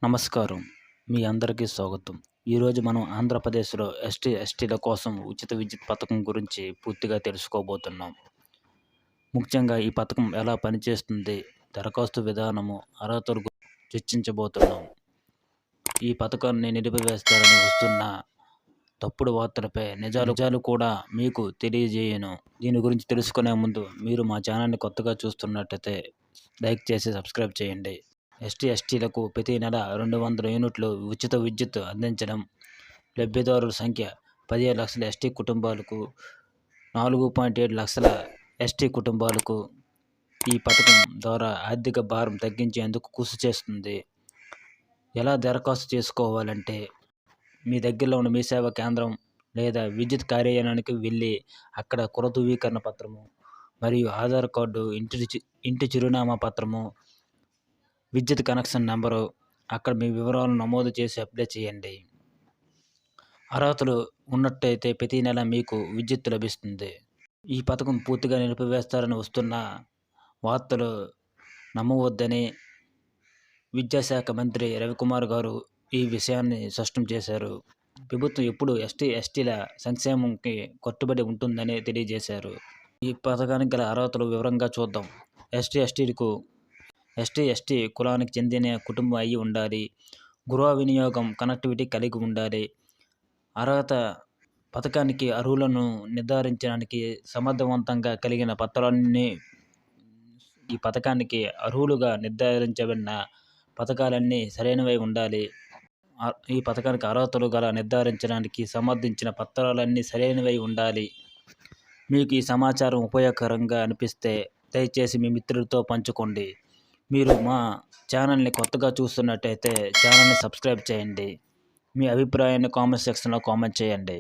నమస్కారం. మీ అందరికీ స్వాగతం. ఈరోజు మనం ఆంధ్రప్రదేశ్‌లో ఎస్టీల కోసం ఉచిత విద్యుత్ పథకం గురించి పూర్తిగా తెలుసుకోబోతున్నాం. ముఖ్యంగా ఈ పథకం ఎలా పనిచేస్తుంది, దరఖాస్తు విధానము, అర్హతల గురించి చర్చించబోతున్నాం. ఈ పథకాన్ని నిలిపివేస్తారని వస్తున్న తప్పుడు వార్తలపై నిజాలు కూడా మీకు తెలియజేయను. దీని గురించి తెలుసుకునే ముందు మీరు మా ఛానల్‌ని కొత్తగా చూస్తున్నట్టయితే లైక్ చేసి సబ్స్క్రైబ్ చేయండి. ఎస్టీలకు ప్రతి నెల 200 యూనిట్లు ఉచిత విద్యుత్ అందించడం, లబ్ధిదారుల సంఖ్య 15 లక్షల ఎస్టీ కుటుంబాలకు, 4.7 లక్షల ఎస్టీ కుటుంబాలకు ఈ పథకం ద్వారా ఆర్థిక భారం తగ్గించేందుకు కృషి చేస్తుంది. ఎలా దరఖాస్తు చేసుకోవాలంటే, మీ దగ్గరలో ఉన్న మీ సేవా కేంద్రం లేదా విద్యుత్ కార్యాలయానికి వెళ్ళి అక్కడ కుల ధృవీకరణ పత్రము మరియు ఆధార్ కార్డు, ఇంటి చిరునామా పత్రము, విద్యుత్ కనెక్షన్ నెంబరు, అక్కడ మీ వివరాలను నమోదు చేసి అప్లై చేయండి. అర్హతలు ఉన్నట్టయితే ప్రతి నెల మీకు విద్యుత్ లభిస్తుంది. ఈ పథకం పూర్తిగా నిలిపివేస్తారని వస్తున్న వార్తలు నమ్మవద్దని విద్యాశాఖ మంత్రి రవికుమార్ గారు ఈ విషయాన్ని స్పష్టం చేశారు. ప్రభుత్వం ఎప్పుడు ఎస్టీల సంక్షేమంకి కట్టుబడి ఉంటుందని తెలియజేశారు. ఈ పథకానికి గల అర్హతలు వివరంగా చూద్దాం. ఎస్టీ కులానికి చెందిన కుటుంబం అయి ఉండాలి. గృహ వినియోగం కనెక్టివిటీ కలిగి ఉండాలి. అర్హత పథకానికి అర్హులను నిర్ధారించడానికి సమర్థవంతంగా కలిగిన పత్రాలన్నీ ఈ పథకానికి అర్హులుగా నిర్ధారించబడిన పథకాలన్నీ సరైనవై ఉండాలి. ఈ పథకానికి అర్హతలు గల నిర్ధారించడానికి సంబంధించిన పత్రాలన్నీ సరైనవై ఉండాలి. మీకు ఈ సమాచారం ఉపయోగకరంగా అనిపిస్తే దయచేసి మీ మిత్రులతో పంచుకోండి. మీరు మా ఛానల్ని కొత్తగా చూస్తున్నట్టయితే ఛానల్ని సబ్స్క్రైబ్ చేయండి. మీ అభిప్రాయాన్ని కామెంట్ సెక్షన్లో కామెంట్ చేయండి.